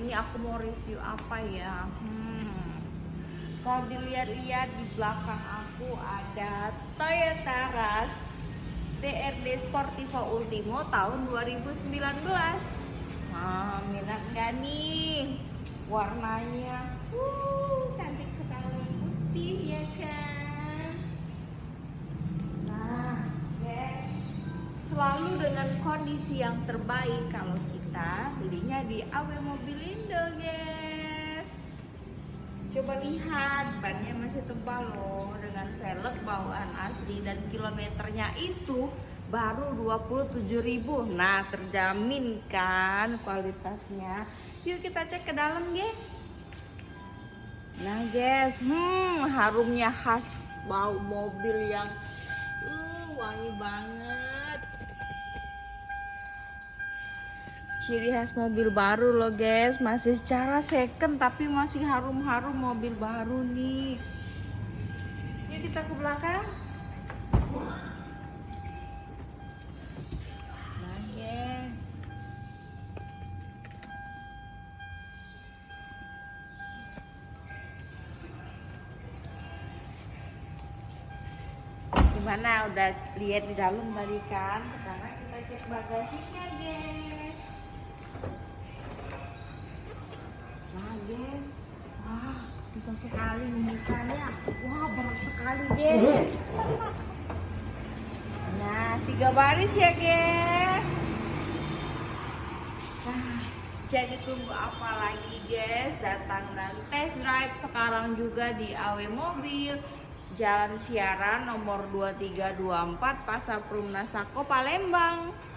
ini aku mau review apa ya? Kalau dilihat-lihat di belakang aku ada Toyota Rush DRD Sportivo Ultimo tahun 2019. Nah, minat gak nih? Warnanya, cantik sekali, putih ya kan? Nah, guys, selalu dengan kondisi yang terbaik kalau kita belinya di AW Mobilindo, guys. Coba lihat, bannya masih tebal loh, dengan velg bawaan asli dan kilometernya itu baru 27.000. Nah, terjamin kan kualitasnya. Yuk kita cek ke dalam, guys. Nah, guys, harumnya khas bau mobil yang wangi banget. Ciri khas mobil baru loh guys, masih secara second tapi masih harum-harum mobil baru nih. Yuk kita ke belakang. Nah guys, gimana, udah lihat di dalam tadi kan? Sekarang kita cek bagasinya guys. Nah guys, wah bisa sekali membukanya. Wah berat sekali guys. Nah 3 baris ya guys. Nah jadi tunggu apa lagi guys, datang dan test drive sekarang juga di AW Mobil, Jalan Siaran nomor 2324 Pasar Perumna Sako, Palembang.